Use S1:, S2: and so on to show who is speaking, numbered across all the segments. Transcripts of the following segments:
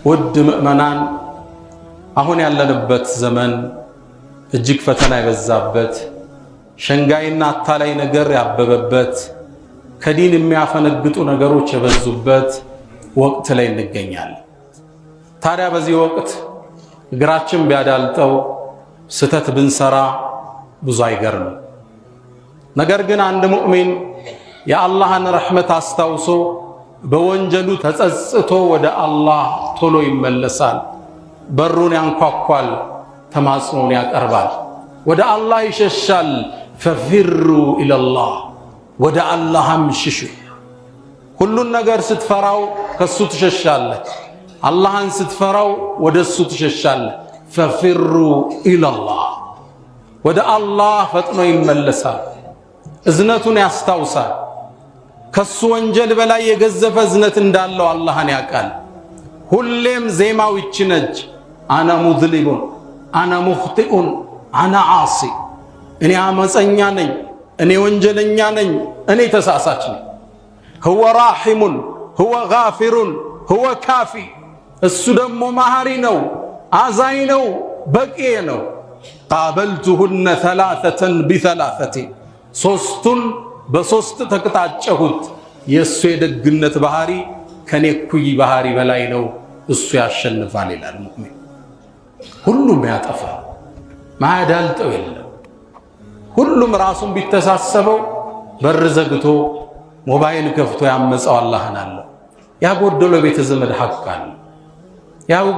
S1: ውድ ምእመናን አሁን ያለንበት ዘመን እጅግ ፈተና የበዛበት ሸንጋይና አታላይ ነገር ያበበበት ከዲን የሚያፈነግጡ ነገሮች የበዙበት ወቅት ላይ እንገኛለን። ታዲያ በዚህ ወቅት እግራችን ቢያዳልጠው ስተት ብንሰራ ብዙ አይገርም። ነገር ግን አንድ ሙእሚን የአላህን ረሕመት አስታውሶ በወንጀሉ ተጸጽቶ ወደ አላህ ቶሎ ይመለሳል። በሩን ያንኳኳል፣ ተማጽኖን ያቀርባል፣ ወደ አላህ ይሸሻል። ፈፊሩ ኢለላህ፣ ወደ አላህም ሽሹ። ሁሉን ነገር ስትፈራው ከሱ ትሸሻለህ፣ አላህን ስትፈራው ወደ እሱ ትሸሻለህ። ፈፊሩ ኢለላህ፣ ወደ አላህ ፈጥኖ ይመለሳል፣ እዝነቱን ያስታውሳል። ከሱ ወንጀል በላይ የገዘፈ እዝነት እንዳለው አላህን ያውቃል። ሁሌም ዜማው ይች ነች፣ አና ሙዝሊሙን አና ሙኽጢኡን አና ዓሲ፣ እኔ አመፀኛ ነኝ፣ እኔ ወንጀለኛ ነኝ፣ እኔ ተሳሳች ነኝ። ሁወ ራሒሙን ሁወ ጋፊሩን ሁወ ካፊ፣ እሱ ደግሞ መሐሪ ነው፣ አዛኝ ነው፣ በቂ ነው። ቃበልቱሁነ ሰላሰተን ቢሰላሰቲ፣ ሶስቱን በሶስት ተቅጣጨሁት። የእሱ የደግነት ባህሪ ከኔ እኩይ ባህሪ በላይ ነው፣ እሱ ያሸንፋል ይላል ሙእሚን። ሁሉም ያጠፋ ማያዳልጠው የለም። ሁሉም ራሱን ቢተሳሰበው በር ዘግቶ ሞባይል ከፍቶ ያመፀው አላህን አለው። ያጎደለው ቤተ ዘመድ ሐቅ አለው፣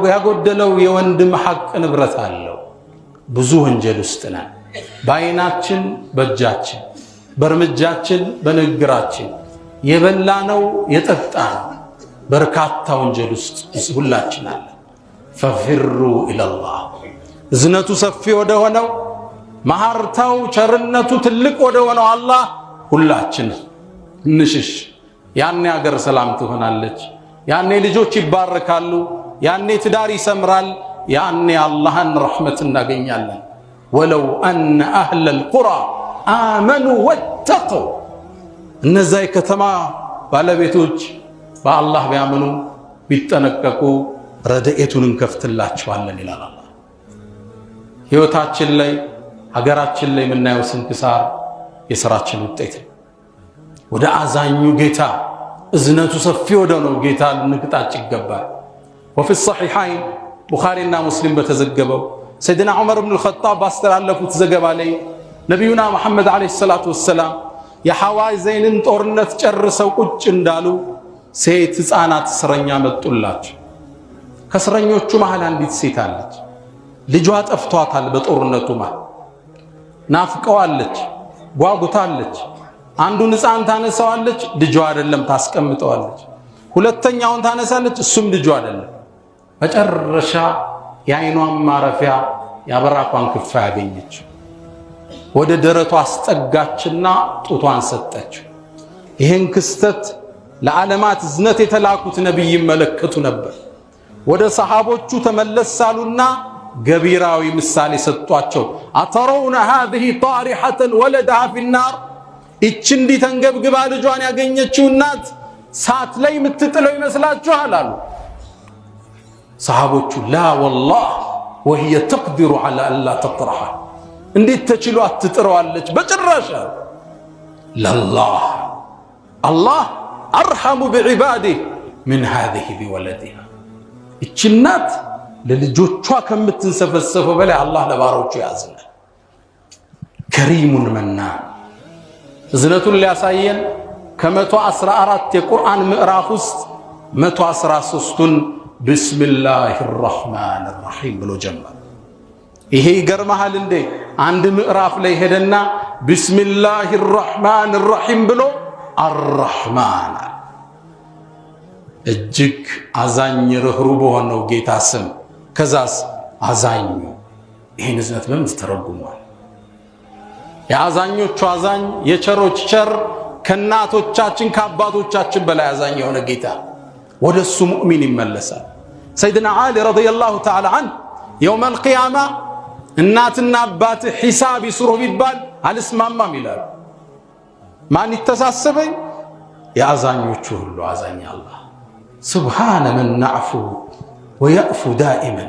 S1: ያጎደለው የወንድም ሐቅ ንብረት አለው። ብዙ ወንጀል ውስጥ ነን። በአይናችን በእጃችን በእርምጃችን በንግግራችን የበላነው የጠጣነው በርካታ ወንጀል ውስጥ ሁላችን አለ። ፈፊሩ ኢለላህ፣ እዝነቱ ሰፊ ወደ ሆነው መሐርታው ቸርነቱ ትልቅ ወደ ሆነው አላህ ሁላችን እንሽሽ። ያኔ አገር ሰላም ትሆናለች፣ ያኔ ልጆች ይባረካሉ፣ ያኔ ትዳር ይሰምራል፣ ያኔ አላህን ረሕመት እናገኛለን። ወለው አነ አህለል ቁራ አመኑ ወተቁ፣ እነዛ የከተማ ባለቤቶች በአላህ ቢያምኑ ቢጠነቀቁ ረድኤቱን እንከፍትላቸዋለን ይላል አላህ። ሕይወታችን ላይ ሀገራችን ላይ የምናየው ስንክሳር የሥራችን ውጤት ነው። ወደ አዛኙ ጌታ እዝነቱ ሰፊ ወደ ነው ጌታ ልንቅጣጭ ይገባል። ወፊ ሰሒሐይን ቡኻሪና ሙስሊም በተዘገበው ሰይድና ዑመር ብን አልኸጣብ ባስተላለፉት ዘገባ ላይ ነቢዩና መሐመድ ዓለይሂ ሰላቱ ወሰላም የሐዋዘይንን ጦርነት ጨርሰው ቁጭ እንዳሉ ሴት ሕፃናት እስረኛ መጡላቸው። ከእስረኞቹ መሃል አንዲት ሴት አለች። ልጇ ጠፍቷታል። በጦርነቱ መሃል ናፍቀዋለች፣ ጓጉታለች። አንዱን ሕፃን ታነሳዋለች፣ ልጇ አይደለም፣ ታስቀምጠዋለች። ሁለተኛውን ታነሳለች፣ እሱም ልጇ አይደለም። መጨረሻ የዓይኗን ማረፊያ ያበራኳን ክፋ ያገኘችው ወደ ደረቷ አስጠጋችና ጡቷን ሰጠችው። ይህን ክስተት ለዓለማት እዝነት የተላኩት ነቢይ ይመለከቱ ነበር። ወደ ሰሃቦቹ ተመለሳሉና ገቢራዊ ምሳሌ ሰጧቸው። አተረውነ ሃዚህ ጣሪሐተን ወለደሃ ፊናር፣ ይች እንዲህ ተንገብግባ ልጇን ያገኘችው እናት ሳት ላይ የምትጥለው ይመስላችኋል አሉ። ሰሃቦቹ ላ ወላህ ወህየ ተቅዲሩ ዐላ አላ ተጥረሐ፣ እንዴት ተችሎ አትጥረዋለች በጭራሽ። ለላህ አላህ አርሐሙ ቢዒባዲህ ምን ሃዚህ ቢወለዲሃ፣ ይች እናት ለልጆቿ ከምትንሰፈሰፈው በላይ አላህ ለባሮቹ ያዝናል። ከሪሙን መናን፣ እዝነቱን ሊያሳየን ከ114 የቁርአን ምዕራፍ ውስጥ 113ቱን ቢስሚላሂ ራሕማን ራሒም ብሎ ጀመረ። ይሄ ይገርምሃል እንዴ! አንድ ምዕራፍ ላይ ሄደና ቢስሚላሂ ራሕማን ራሒም ብሎ አርራሕማን፣ እጅግ አዛኝ ርኅሩህ በሆነው ጌታ ስም። ከዛስ አዛኙ። ይህን እዝነት በምን ተረጉሟል? የአዛኞቹ አዛኝ የቸሮች ቸር ከእናቶቻችን ከአባቶቻችን በላይ አዛኝ የሆነ ጌታ ወደ እሱ ሙእሚን ይመለሳል። ሰይድና ዓሊ ረዲየላሁ ተዓላ ዐንሁ የውመል ቂያማ እናትና አባት ሒሳብ ይስሩ ቢባል አልስማማም ይላሉ። ማን ይተሳሰበኝ? የአዛኞቹ ሁሉ አዛኝ አላህ። سبحان من نعفو ويأفو دائما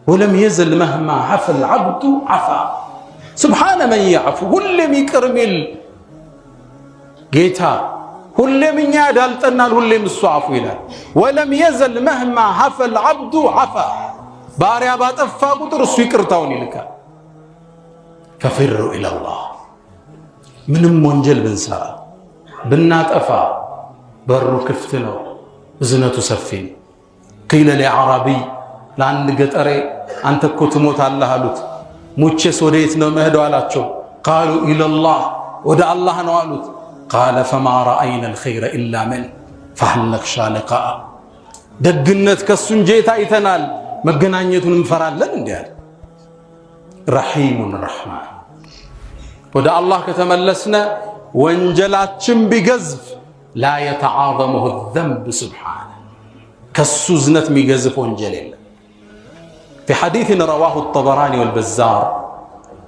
S1: ولم يزل مهما عفى العبد عفا سبحان من يعفو ሁሌም ይቅር የሚል ጌታ ሁሌም እኛ ዳልጠናል ሁሌም እሱ አፉ ይላል። ولم يزل مهما عفى العبد عفا ባሪያ ባጠፋ ቁጥር እሱ ይቅርታውን ይልካል። ففروا إلى الله ምንም ወንጀል ብንሰራ ብናጠፋ በሩ ክፍት ነው፣ እዝነቱ ሰፊ ነው። قيل لعربي ለአንድ ገጠሬ አንተ እኮ ትሞታለህ አሉት። ሙቼስ ወዴት ነው መሄደው አላቸው። قالوا إلى الله ወደ አላህ ነው አሉት። قال فما رأينا الخير إلا من فهل نخشى لقاء ደግነት ከሱ እንጂ አይተናል መገናኘቱን እንፈራለን እንዴ አለ። رحيم الرحمن ወደ አላህ ከተመለስነ ወንጀላችን ቢገዝፍ لا يتعاظمه الذنب سبحانه ከሱ ዝነት የሚገዝፍ ወንጀል የለም። في حديث رواه الطبراني والبزار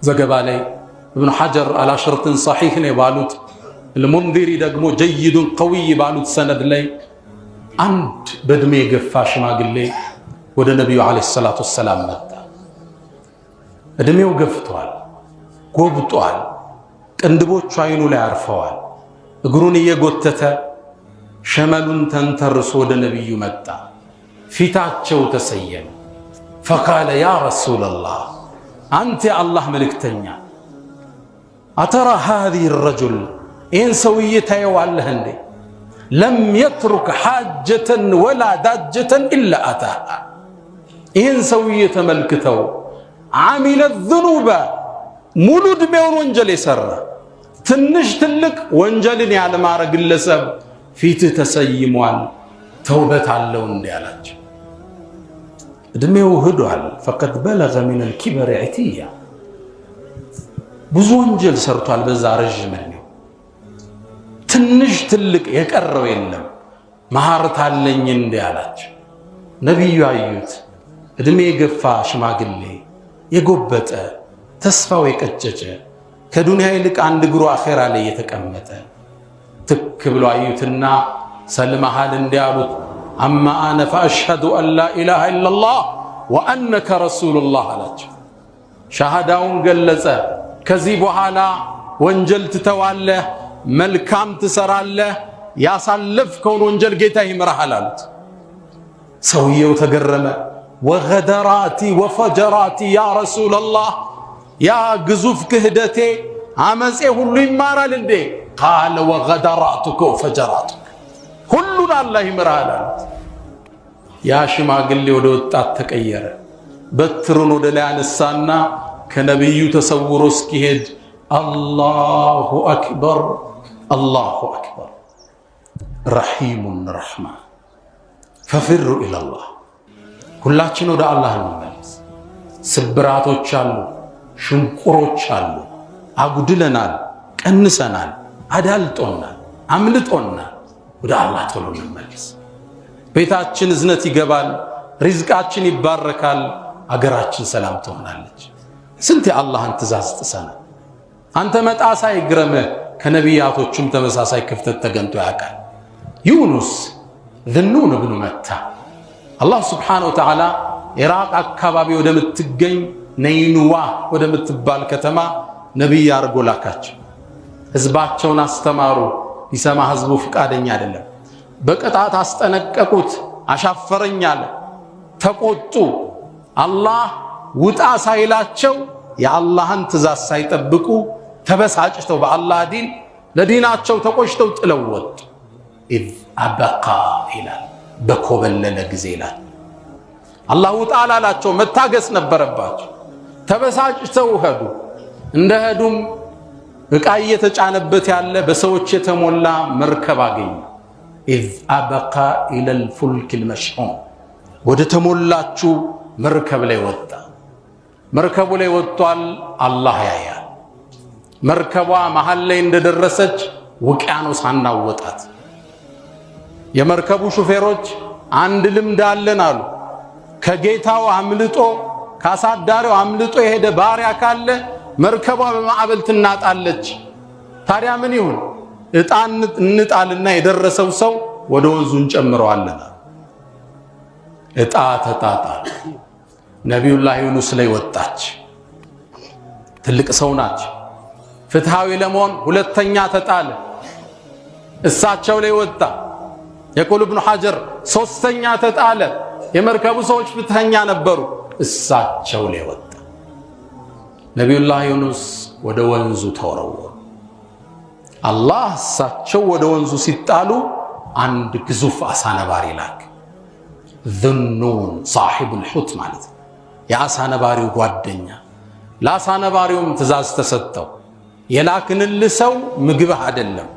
S1: زغبا لي ابن حجر على شرط صحيح ነው ባሉት المنذري ደግሞ جيد قوي ባሉት ሰነድ ላይ አንድ በእድሜ የገፋ ሽማግሌ ወደ ነብዩ አለይሂ ሰላቱ ወሰላም መጣ። እድሜው ገፍቷል፣ ጎብጧል፣ ቅንድቦቹ አይኑ ላይ አርፈዋል። እግሩን እየጎተተ ሸመሉን ተንተርሶ ወደ ነብዩ መጣ። ፊታቸው ተሰየመ። فقال يا رسول الله أنت الله ملكتኛ أترى هذه الرجل إن سويته والله عندي لم يترك حاجة ولا داجة إلا أتاها إن سويته ملكته عمل الذنوب مولود بيون وانجل يسر تنش تلك وانجل يعني ما رجل سب فيت تسيموان توبة علون دي علاج እድሜው ሄዷል። فقد بلغ من الكبر عتيا ብዙ ወንጀል ሰርቷል። በዛ ረጅም ነው ትንሽ ትልቅ የቀረው የለም። መሐረት አለኝ እንዴ አላቸው። ነብዩ አዩት። እድሜ የገፋ ሽማግሌ የጎበጠ ተስፋው የቀጨጨ ከዱንያ ይልቅ አንድ እግሩ አኺራ ላይ የተቀመጠ ትክ ብሎ አዩትና ሰልመሃል እንዴ አሉት። أما أنا فأشهد أن لا إله إلا الله وأنك رسول الله አላቸው። ሻሃዳውን ገለጸ። ከዚህ በኋላ ወንጀል ትተዋለህ፣ መልካም ትሰራለህ፣ ያሳለፍከውን ወንጀል ጌታ ይምርሃል አሉት። ሰውየው ተገረመ። ወገደራቲ ወፈጀራቲ ያ ረሱል አላህ ያ ግዙፍ ክህደቴ አመፄ ሁሉ ይማራል እንዴ? ቃለ ወገደራቱከ ወፈጀራቱከ ሁሉን አላህ ይምርሃል አሉት። ያ ሽማግሌ ወደ ወጣት ተቀየረ። በትሩን ወደ ላይ አነሳና ከነብዩ ተሰውሮ እስኪሄድ አላሁ አክበር አላሁ አክበር ረሂሙን ረሕማን ፈፍሩ ኢለላህ ሁላችን ወደ አላህ እንመለስ። ስብራቶች አሉ፣ ሽንቁሮች አሉ፣ አጉድለናል፣ ቀንሰናል፣ አዳልጦናል፣ አምልጦናል። ወደ አላህ ቶሎ እንመለስ። ቤታችን እዝነት ይገባል፣ ሪዝቃችን ይባረካል፣ አገራችን ሰላም ትሆናለች። ስንት የአላህን ትእዛዝ ጥሰናል። አንተ መጣሳ ይግረምህ። ከነቢያቶቹም ተመሳሳይ ክፍተት ተገንቶ ያውቃል። ዩኑስ ذنون بن متى አላህ ሱብሓነሁ ወተዓላ ኢራቅ አካባቢ ወደምትገኝ ነይኑዋ ወደምትባል ከተማ ነብይ አድርጎ ላካቸው። ህዝባቸውን አስተማሩ። ሊሰማ ህዝቡ ፍቃደኛ አይደለም። በቅጣት አስጠነቀቁት። አሻፈረኝ አለ። ተቆጡ። አላህ ውጣ ሳይላቸው የአላህን ትእዛዝ ሳይጠብቁ ተበሳጭተው በአላህ ዲን ለዲናቸው ተቆጭተው ጥለው ወጡ። ኢዝ አበቃ ይላል በኮበለለ ጊዜ ይላል። አላህ ውጣ አላላቸው፣ መታገስ ነበረባቸው። ተበሳጭተው ሄዱ። እንደሄዱም ዕቃ እየተጫነበት ያለ በሰዎች የተሞላ መርከብ አገኙ። ኢዝ አበቃ ኢለል ፉልኪል መሽሑን ወደ ተሞላችሁ መርከብ ላይ ወጣ። መርከቡ ላይ ወጥቷል። አላህ ያያል። መርከቧ መሃል ላይ እንደደረሰች ውቅያኖስ አናወጣት። የመርከቡ ሹፌሮች አንድ ልምድ አለን አሉ። ከጌታው አምልጦ ካሳዳሪው አምልጦ የሄደ ባሪያ ካለ መርከቧ በማዕበል ትናጣለች። ታዲያ ምን ይሁን? እጣን እንጣልና የደረሰው ሰው ወደ ወንዙ እንጨምረዋለን። እጣ ተጣጣል። ነቢዩላህ ዩኑስ ላይ ወጣች። ትልቅ ሰው ናቸው። ፍትሃዊ ለመሆን ሁለተኛ ተጣለ። እሳቸው ላይ ወጣ። የቁል ኢብኑ ሐጀር ሶስተኛ ተጣለ። የመርከቡ ሰዎች ፍትሃኛ ነበሩ። እሳቸው ላይ ወጣ። ነቢዩላህ ዩኑስ ወደ ወንዙ ተወረወሩ። አላህ እሳቸው ወደ ወንዙ ሲጣሉ አንድ ግዙፍ አሳ ነባሪ ላክ። ዙኑን ሳሒቡል ሑት ማለት ነው፣ የአሳ ነባሪው ጓደኛ። ለአሳ ነባሪውም ትእዛዝ ተሰጠው። የላክንልህ ሰው ምግብህ አይደለም፣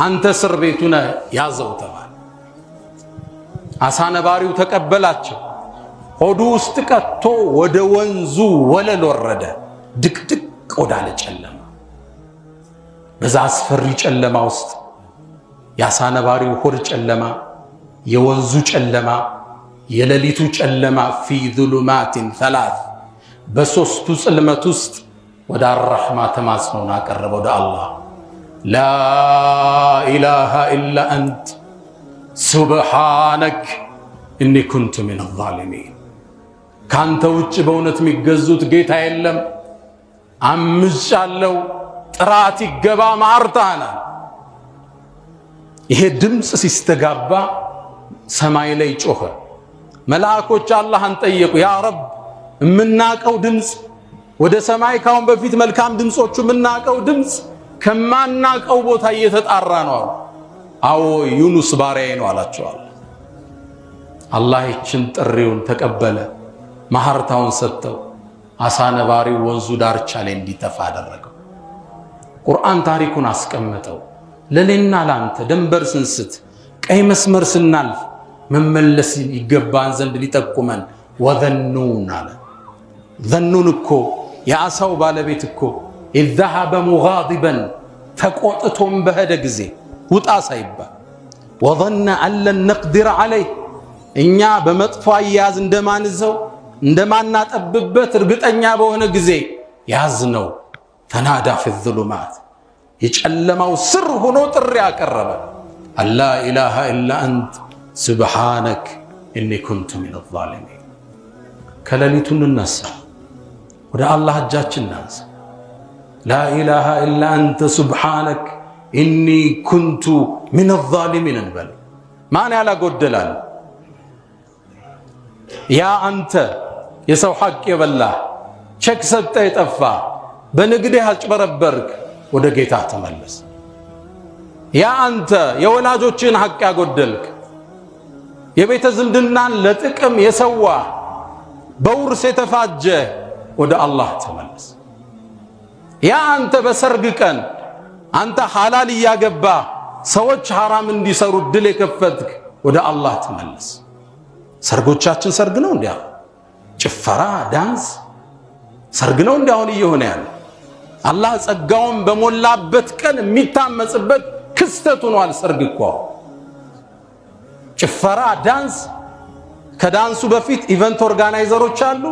S1: አንተ እስር ቤቱ ነህ፣ ያዘው ተባለ። አሳ ነባሪው ተቀበላቸው። ሆዱ ውስጥ ቀጥቶ ወደ ወንዙ ወለል ወረደ። ድቅድቅ ወዳለ ጨለማ። በዛ አስፈሪ ጨለማ ውስጥ የአሳ ነባሪው ሆድ ጨለማ፣ የወንዙ ጨለማ፣ የሌሊቱ ጨለማ ፊ ዙሉማቲን ሰላስ በሶስቱ ጽልመት ውስጥ ወደ አርረሕማ ተማጽኖን አቀረበ ወደ አላህ። ላ ኢላሃ ኢላ አንት ሱብሓነክ እኒ ኩንቱ ሚነ ዛሊሚን። ካንተ ውጭ በእውነት የሚገዙት ጌታ የለም፣ አምጫለው፣ ጥራት ይገባ ማርታና። ይሄ ድምፅ ሲስተጋባ ሰማይ ላይ ጮኸ። መላእኮች አላህን ጠየቁ፣ ያ ረብ የምናቀው ድምፅ ወደ ሰማይ ካሁን በፊት መልካም ድምፆቹ የምናቀው ድምፅ ከማናቀው ቦታ እየተጣራ ነው አሉ። አዎ ዩኑስ ባሪያዬ ነው አላቸዋል። አላህ ይችን ጥሪውን ተቀበለ፣ ማህርታውን ሰጠው። አሳ ነባሪው ወንዙ ዳርቻ ላይ እንዲተፋ አደረገው። ቁርአን ታሪኩን አስቀመጠው። ለሌና ላንተ ደንበር ስንስት ቀይ መስመር ስናልፍ መመለስ ይገባን ዘንድ ሊጠቁመን ወዘኑን አለ። ዘኑን እኮ የአሳው ባለቤት እኮ ኢዝ ዘሀበ ሙጋዲበን ተቆጥቶም በሄደ ጊዜ ውጣ ሳይባል ወظن አን ለን ነቅዲር ዐለይህ እኛ በመጥፎ አያያዝ እንደማንዘው እንደማናጠብበት እርግጠኛ በሆነ ጊዜ ያዝነው። ተናዳ ፊ ዙሉማት የጨለማው ስር ሆኖ ጥሪ አቀረበ። አላ ኢላሃ ኢላ አንት ሱብሓነክ እኒ ኩንቱ ሚነ ዛሊሚን። ከሌሊቱ እንነሳ፣ ወደ አላህ እጃችን እናንሳ። ላ ኢላሃ ኢላ አንተ ሱብሓነክ እኒ ኩንቱ ሚነ ዛሊሚን እንበል። ማን ያላጎደላል? ያ አንተ የሰው ሐቅ የበላህ፣ ቼክ ሰጠ የጠፋ፣ በንግድህ አጭበረበርክ፣ ወደ ጌታ ተመለስ። ያ አንተ የወላጆችን ሐቅ ያጎደልክ፣ የቤተ ዝምድናን ለጥቅም የሰዋ፣ በውርስ የተፋጀ፣ ወደ አላህ ተመለስ። ያ አንተ በሰርግ ቀን አንተ ሐላል እያገባ ሰዎች ሐራም እንዲሰሩ ድል የከፈትክ፣ ወደ አላህ ተመለስ። ሰርጎቻችን ሰርግ ነው እንዲያ ጭፈራ ዳንስ ሰርግ ነው እንዲያሁን እየሆነ ያለ። አላህ ጸጋውን በሞላበት ቀን የሚታመጽበት ክስተት ሆኗል። ሰርግ እኮ ጭፈራ ዳንስ። ከዳንሱ በፊት ኢቨንት ኦርጋናይዘሮች አሉ።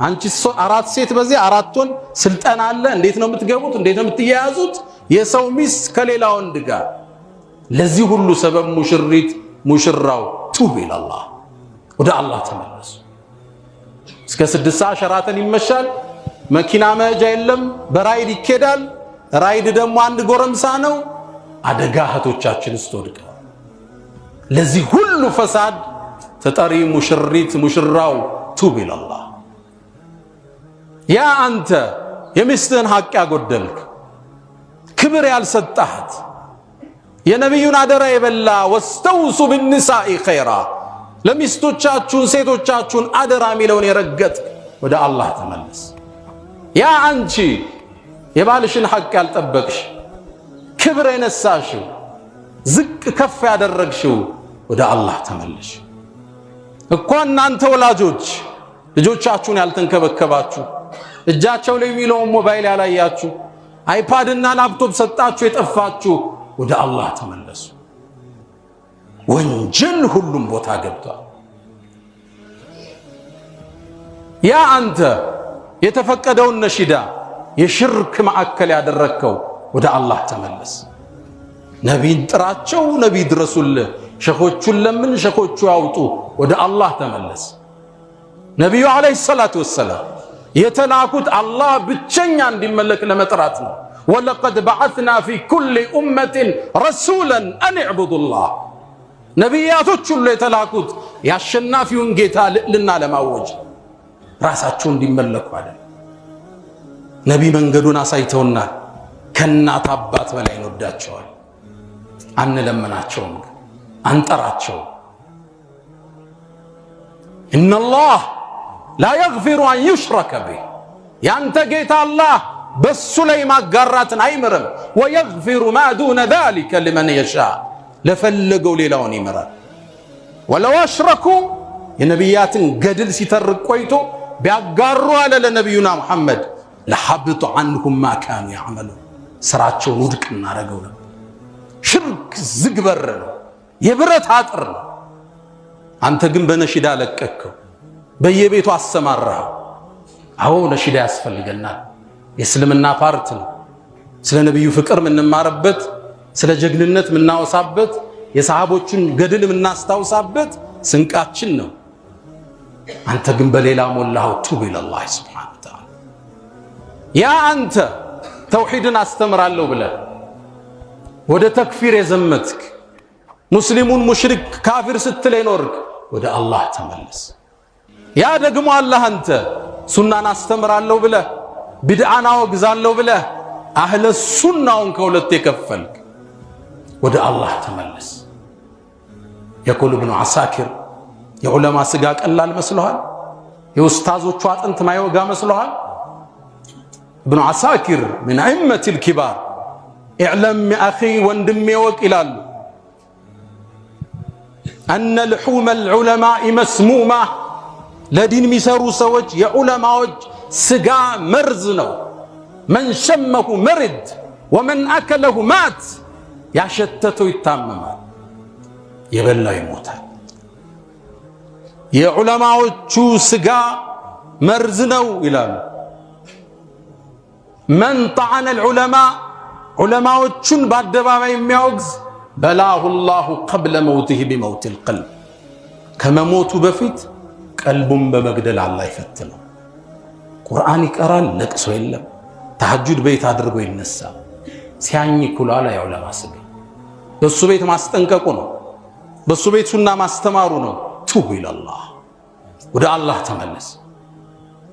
S1: አንቺ አራት ሴት በዚህ አራት ወንድ ስልጠና አለ። እንዴት ነው የምትገቡት? እንዴት ነው የምትያያዙት? የሰው ሚስት ከሌላ ወንድ ጋር። ለዚህ ሁሉ ሰበብ ሙሽሪት ሙሽራው ቱብ ኢላላህ፣ ወደ አላህ ተመለሱ። እስከ 6 ሰዓት ሸራተን ይመሻል። መኪና መሄጃ የለም፣ በራይድ ይኬዳል። ራይድ ደግሞ አንድ ጎረምሳ ነው። አደጋ እህቶቻችን ስትወድቀው። ለዚህ ሁሉ ፈሳድ ተጠሪ ሙሽሪት ሙሽራው ቱብ ኢላላህ። ያ አንተ የሚስትህን ሐቅ ያጎደልክ፣ ክብር ያልሰጣት፣ የነቢዩን አደራ የበላ ወስተውሱ ብንሳኢ ኸይራ፣ ለሚስቶቻችሁን ሴቶቻችሁን አደራ የሚለውን የረገጥ፣ ወደ አላህ ተመለስ። ያ አንቺ የባልሽን ሐቅ ያልጠበቅሽ፣ ክብር የነሳሽው፣ ዝቅ ከፍ ያደረግሽው፣ ወደ አላህ ተመለሽ። እኮ እናንተ ወላጆች ልጆቻችሁን ያልተንከበከባችሁ፣ እጃቸው ላይ የሚለውን ሞባይል ያላያችሁ፣ አይፓድ እና ላፕቶፕ ሰጣችሁ የጠፋችሁ፣ ወደ አላህ ተመለሱ። ወንጀል ሁሉም ቦታ ገብቷል። ያ አንተ የተፈቀደውን ነሺዳ የሽርክ ማዕከል ያደረግከው፣ ወደ አላህ ተመለስ። ነቢይን ጥራቸው፣ ነቢይ ድረሱልህ፣ ሸኾቹን ለምን፣ ሸኾቹ ያውጡ፣ ወደ አላህ ተመለስ። ነቢዩ ዓለይሂ ሰላቱ ወሰላም የተላኩት አላህ ብቸኛ እንዲመለክ ለመጥራት ነው። ወለቀድ በዐትና ፊ ኩሊ ኡመትን ረሱላን አን ዕቡዱላህ። ነቢያቶች ሁሉ የተላኩት የአሸናፊውን ጌታ ልዕልና ለማወጅ ራሳቸው እንዲመለኩ አለ። ነቢ መንገዱን አሳይተውናል። ከእናት አባት በላይ እንወዳቸዋል። አንለምናቸውም፣ አንጠራቸውም። ኢነላህ ላ የግፊሩ አን ዩሽረከ ቢህ። ያንተ ጌታ አላህ በሱ ላይ ማጋራትን አይምርም። ወየግፊሩ ማ ዱነ ዛሊከ ሊመን የሻእ፣ ለፈለገው ሌላውን ይምራል። ወለው አሽረኩ፣ የነቢያትን ገድል ሲተርቅ ቆይቶ ቢያጋሩ አለ ለነቢዩና ሙሐመድ ለሐብጡ ዐንሁም ማ ካኑ ያዕመሉን፣ ስራቸውን ውድቅ እናደርገው ነበር። ሽርክ ዝግ በር ነው፣ የብረት አጥር ነው። አንተ ግን በነሺዳ ለቀቅከው፣ በየቤቱ አሰማራኸው። አዎ ነሺዳ ያስፈልገናል። የእስልምና ፓርት ነው። ስለ ነቢዩ ፍቅር የምንማርበት፣ ስለ ጀግንነት የምናወሳበት፣ የሰሃቦቹን ገድል የምናስታውሳበት ስንቃችን ነው። አንተ ግን በሌላ ሞላኸው። ቱብ ኢለላህ ሱብሓነሁ ወተዓላ። ያ አንተ ተውሂድን አስተምራለሁ ብለህ ወደ ተክፊር የዘመትክ፣ ሙስሊሙን ሙሽሪክ ካፊር ስትል የኖርክ፣ ወደ አላህ ተመለስ። ያ ደግሞ አላህ አንተ ሱናን አስተምራለሁ ብለህ ቢድዓን አወግዛለሁ ብለህ አህለ ሱናውን ከሁለት የከፈልክ፣ ወደ አላህ ተመለስ። የቁል ኢብኑ ዓሳኪር የዑለማ ስጋ ቀላል መስሎሃል? የኡስታዞቹ አጥንት ማይወጋ መስሎሃል? ኢብኑ ዓሳኪር ምን አኢመቲል ኪባር ኢዕለም አኺ ወንድሜ ወቅ ይላሉ አነ ልሑመል ዑለማኢ መስሙማ፣ ለዲን የሚሰሩ ሰዎች የዑለማዎች ስጋ መርዝ ነው። መን ሸመሁ መርድ ወመን አከለሁ ማት። ያሸተተው ይታመማል፣ የበላው ይሞታል። የዑለማዎቹ ስጋ መርዝ ነው ይላሉ። መን ጠዐነ ልዑለማ፣ ዑለማዎቹን በአደባባይ የሚያወግዝ በላሁ ላሁ ቀብለ መውቲህ ቢመውት ልቀልብ፣ ከመሞቱ በፊት ቀልቡን በመግደል አላህ ይፈትነው። ቁርአን ይቀራል፣ ለቅሶ የለም። ተሐጁድ ቤት አድርጎ ይነሳል። ሲያኝክ ውሏል። የዑለማ ስጋ በሱ ቤት ማስጠንቀቁ ነው፣ በሱ ቤት ሱና ማስተማሩ ነው። ቱብ ኢለላህ፣ ወደ አላህ ተመለስ።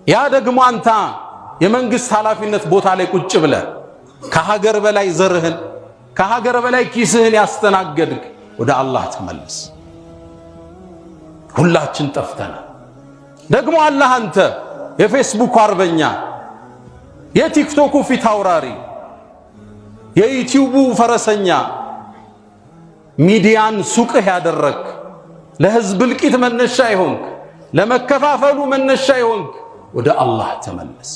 S1: ያ ደግሞ አንተ የመንግስት ኃላፊነት ቦታ ላይ ቁጭ ብለህ ከሀገር በላይ ዘርህን ከሀገር በላይ ኪስህን ያስተናገድክ፣ ወደ አላህ ተመለስ። ሁላችን ጠፍተናል። ደግሞ አላህ አንተ የፌስቡክ አርበኛ፣ የቲክቶኩ ፊት አውራሪ፣ የዩቲዩቡ ፈረሰኛ፣ ሚዲያን ሱቅህ ያደረክ፣ ለህዝብ እልቂት መነሻ ይሆንክ፣ ለመከፋፈሉ መነሻ ይሆንክ፣ ወደ አላህ ተመለስ።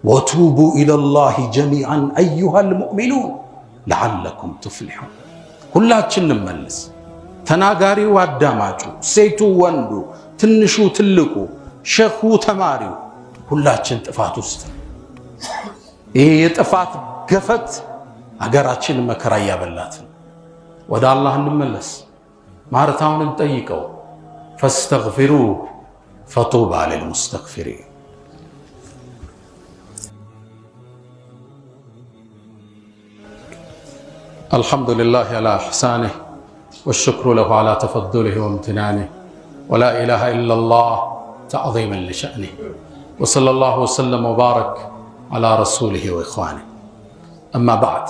S1: ወቱቡ ኢለላሂ ጀሚዓን አዩሃል ሙእሚኑን ለዓለኩም ቱፍሊሑን። ሁላችን እንመለስ። ተናጋሪው አዳማጩ፣ ሴቱ ወንዱ፣ ትንሹ ትልቁ፣ ሸኹ ተማሪው፣ ሁላችን ጥፋት ውስጥ። ይሄ የጥፋት ገፈት አገራችን መከራ እያበላት ነው። ወደ አላህ እንመለስ፣ ማርታውን እንጠይቀው። ፈስተግፊሩ ፈጡባ ሊልሙስተግፊሪን። አልሐምዱሊላህ ዐላ ኢሕሳኒህ ወሽክሩ ለሁ ዐላ ተፈዱሊህ ወምትናኒህ ወላ ኢላሃ ኢለላህ ተዕዚመን ሊሸእኒህ ወሰለላሁ ወሰለም ወባረክ ዐላ ረሱሊህ ወኢኽዋኒህ። አማ ባዕድ፣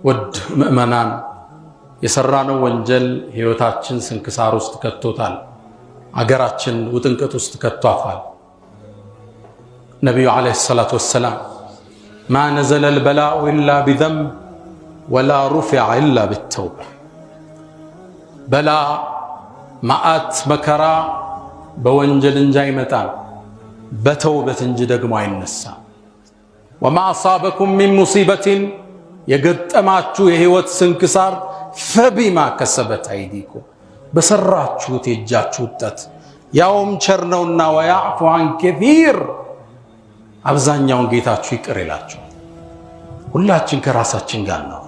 S1: ውድ ምእመናን፣ የሰራነው ወንጀል ሕይወታችን ስንክሳር ውስጥ ከቶታል። አገራችን ውጥንቅጥ ውስጥ ከቷታል። ነቢዩ ዓለይሂ ሰላቱ ወሰላም ማ ነዘለል በላኡ ኢላ ቢዘንብ ወላ ሩፊዐ ኢላ ቢተውባ፣ በላ ማአት መከራ በወንጀል እንጂ አይመጣም፣ በተውበት እንጂ ደግሞ አይነሳም። ወማ አሳበኩም ሚን ሙሲበትን፣ የገጠማችሁ የህይወት ስንክሳር ፈቢማ ከሰበት አይዲኩም፣ በሰራችሁት የእጃችሁ ውጤት፣ ያውም ቸር ነውና ወያዕፉ አን ከሲር፣ አብዛኛውን ጌታችሁ ይቅር ይላችኋል። ሁላችን ከራሳችን ጋር ነው።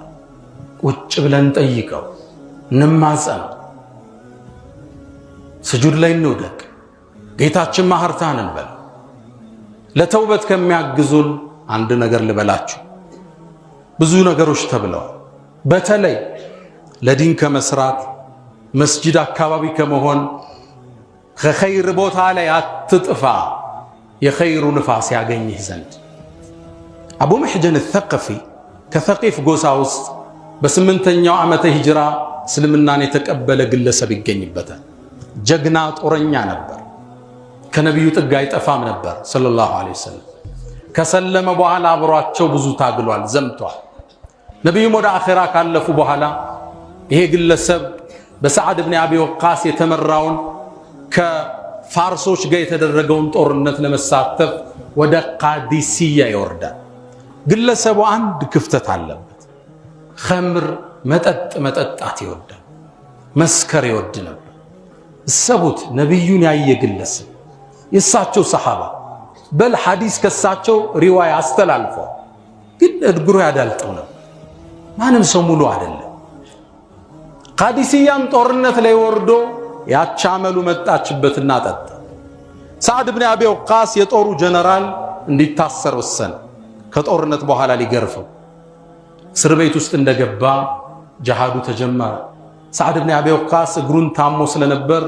S1: ቁጭ ብለን ጠይቀው እንማጸን ስጁድ ላይ እንውደቅ ጌታችን ማህርታን እንበል ለተውበት ከሚያግዙን አንድ ነገር ልበላችሁ ብዙ ነገሮች ተብለው በተለይ ለዲን ከመስራት መስጂድ አካባቢ ከመሆን ከኸይር ቦታ ላይ አትጥፋ የኸይሩ ንፋስ ያገኝህ ዘንድ አቡ መሕጀን الثقفي ከثقيف ጎሳ ውስጥ በ8ኛው ዓመተ ሂጅራ እስልምናን የተቀበለ ግለሰብ ይገኝበታል ጀግና ጦረኛ ነበር ከነብዩ ጥጋ አይጠፋም ነበር ሰለላሁ ዐለይሂ ወሰለም ከሰለመ በኋላ አብሯቸው ብዙ ታግሏል ዘምቷል ነብዩም ወደ አኺራ ካለፉ በኋላ ይሄ ግለሰብ በሰዓድ ኢብኑ አቢ ወቃስ የተመራውን ከፋርሶች ጋር የተደረገውን ጦርነት ለመሳተፍ ወደ ቃዲሲያ ይወርዳል ግለሰቡ አንድ ክፍተት አለበት ኸምር መጠጣት ይወዳል መስከር ይወድ ነበር እሰቡት ነብዩን ያየ ግለሰብ የሳቸው ሰሃባ በል ሐዲስ ከሳቸው ሪዋያ አስተላልፈው ግን እድግሩ ያዳልጠው ነበር ማንም ሰው ሙሉ አይደለም ቃዲሲያም ጦርነት ላይ ወርዶ ያቻመሉ መጣችበትና ጠጣ ሰዓድ ኢብኑ አቢ ወቃስ የጦሩ ጀነራል እንዲታሰር ወሰነ ከጦርነት በኋላ ሊገርፈው እስር ቤት ውስጥ እንደገባ ጂሃዱ ተጀመረ ሰዓድ ኢብኑ አቢ ወቃስ እግሩን ታሞ ስለነበር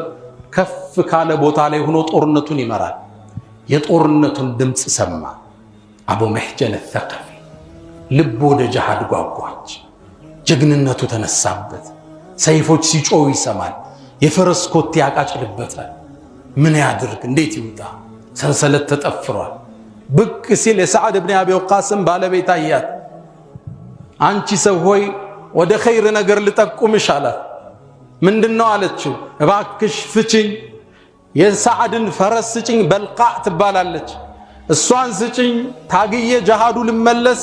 S1: ከፍ ካለ ቦታ ላይ ሆኖ ጦርነቱን ይመራል የጦርነቱን ድምጽ ሰማ አቡ መሕጀን الثقفي ልቡ ወደ ጂሃድ ጓጓች ጀግንነቱ ተነሳበት ሰይፎች ሲጮሁ ይሰማል የፈረስ ኮቴ ያቃጭልበታል ምን ያድርግ እንዴት ይውጣ ሰንሰለት ተጠፍሯል ብቅ ሲል የሰዓድ ኢብኑ አቢ ወቃስን ባለቤት አያት አንቺ ሰው ሆይ ወደ ኸይር ነገር ልጠቁምሽ አላት ምንድነው አለችው እባክሽ ፍቺኝ የሰዓድን ፈረስ ስጭኝ በልቃዕ ትባላለች እሷን ስጭኝ ታግዬ ጂሃዱ ልመለስ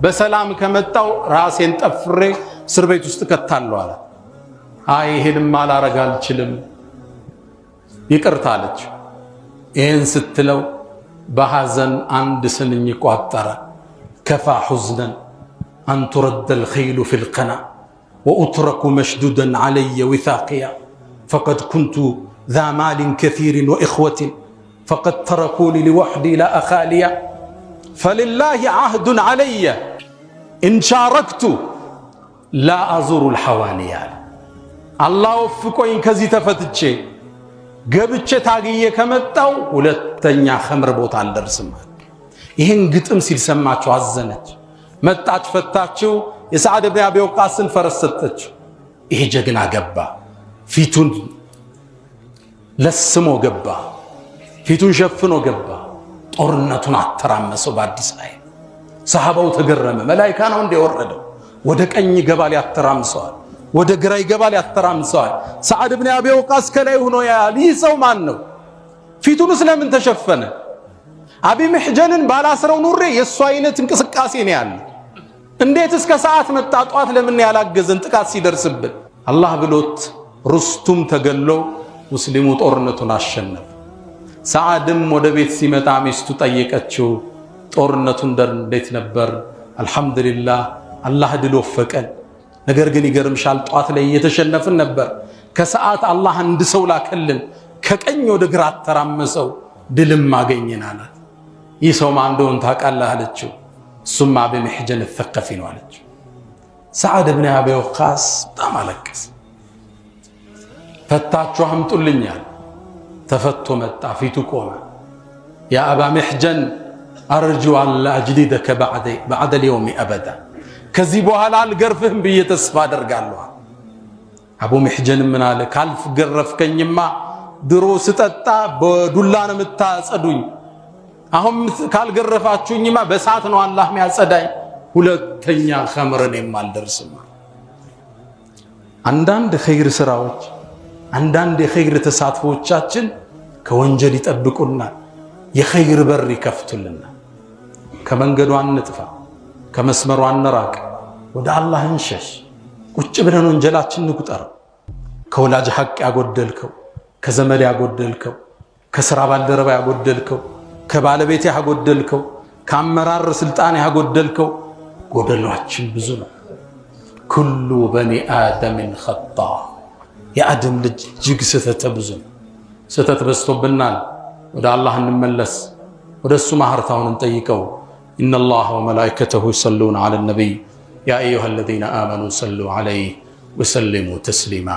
S1: በሰላም ከመጣው ራሴን ጠፍሬ እስር ቤት ውስጥ ከታለው አለ አይ ይሄንም ማላረግ አልችልም ይቅርታ አለች ይሄን ስትለው በሐዘን አንድ ስንኝ ቋጠረ ከፋ ሑዝነን أن ترد الخيل في القنا وأترك مشدودا علي وثاقيا فقد كنت ذا مال كثير وإخوة فقد تركوني لوحدي لا أخاليا فلله عهد علي إن شاركت لا أزور الحوانيا الله وفقين كزي تفتتشي قبتش تاقية كمتاو ولتنيا خمر بوت على الدرسمات ይህን ግጥም ሲል ሰማችሁ አዘነች መጣች ፈታችው የሰዓድ ኢብኑ አቢ ወቃስን ፈረስ ሰጠችው ይሄ ጀግና ገባ ፊቱን ለስሞ ገባ ፊቱን ሸፍኖ ገባ ጦርነቱን አተራመሰው በአዲስ ኃይል ሰሃባው ተገረመ መላእክት ነው እንደ ወረደው ወደ ቀኝ ይገባል ያተራምሰዋል ወደ ግራ ይገባል ያተራምሰዋል ሰዓድ ኢብኑ አቢ ወቃስ ከላይ ሆኖ ያያል ይህ ሰው ማን ነው ፊቱን ስለምን ተሸፈነ አቢ መሕጀንን ባላስረው ኑሬ የሱ አይነት እንቅስቃሴ ነው ያለ እንዴት እስከ ሰዓት መጣጣት ለምን ያላገዘን ጥቃት ሲደርስብን አላህ ብሎት ሩስቱም ተገሎ ሙስሊሙ ጦርነቱን አሸነፈ ሰዓድም ወደ ቤት ሲመጣ ሚስቱ ጠየቀችው ጦርነቱን እንዴት ነበር አልহামዱሊላህ አላህ ድል ወፈቀን ነገር ግን ይገርምሻል ጧት ላይ እየተሸነፍን ነበር ከሰዓት አላህ አንድ ሰው ላከልን ከቀኝ ወደ ግራ ተራመሰው ድልም ማገኘን አላት ይህ ሰው ማን እንደሆነ ታውቃለህ አለችው እሱም አቡ መሕጀን الثقفي ነው አለችው ሰዓድ ኢብኑ አቢ ወቃስ በጣም አለቀሰ ፈታችሁ አምጡልኛል ተፈቶ መጣ ፊቱ ቆመ ያ አባ መሕጀን أرجو أن لا أجلدك بعد اليوم أبدا ከዚህ በኋላ አልገርፍህም ብዬ ተስፋ አደርጋለሁ አቡ መሕጀን ምን አለ ካልፍ ገረፍከኝማ ድሮ ስጠጣ በዱላ ነው የምታጸዱኝ አሁን ካልገረፋችሁኝማ በሳት ነው አላህ የሚያጸዳኝ ሁለተኛ ኸምርን የማልደርስም አንዳንድ ኸይር ስራዎች አንዳንድ የኸይር ተሳትፎቻችን ከወንጀል ይጠብቁናል የኸይር በር ይከፍቱልናል ከመንገዱ አንጥፋ ከመስመሩ አንራቅ ወደ አላህ እንሸሽ ቁጭ ብለን ወንጀላችን እንቁጠር ከወላጅ ሐቅ ያጎደልከው ከዘመድ ያጎደልከው ከሥራ ባልደረባ ያጎደልከው ከባለቤት ያጎደልከው ከአመራር ስልጣን ያጎደልከው ጎደሏችን ብዙ ነው ኩሉ በኒ አደምን ኸጣ የአደም ልጅ እጅግ ስህተት ብዙ ስህተት በዝቶብናል። ወደ አላህ እንመለስ፣ ወደ እሱ ማህርታውን እንጠይቀው። ኢነላህ ወመላኢከተሁ ይሰሉነ ዐለ ነቢይ ያ አዩሃ አለዚነ አመኑ ሰሉ ዐለይሂ ወሰሊሙ ተስሊማ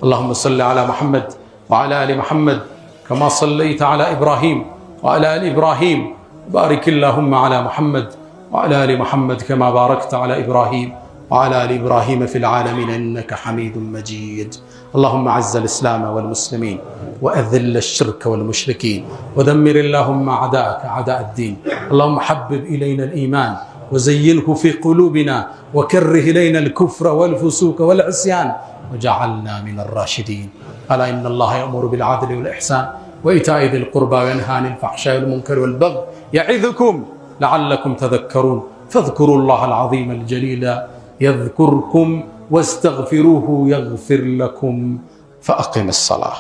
S1: اللهم صل على محمد وعلى آل محمد كما صليت على إبراهيم وعلى آل إبراهيم بارك اللهم على محمد وعلى آل محمد كما باركت على إبراهيم وعلى آل إبراهيم في العالمين إنك حميد مجيد. اللهم أعز الإسلام والمسلمين وأذل الشرك والمشركين ودمر اللهم أعداءك أعداء الدين. اللهم حبب إلينا الإيمان وزينه في قلوبنا وكره إلينا الكفر والفسوق والعصيان وجعلنا من الراشدين. ألا إن الله يأمر بالعدل والإحسان وإيتاء ذي القربى وينهى عن الفحشاء والمنكر والبغي يعظكم لعلكم تذكرون. فاذكروا الله العظيم الجليل يذكركم واستغفروه يغفر لكم. فأقم الصلاة.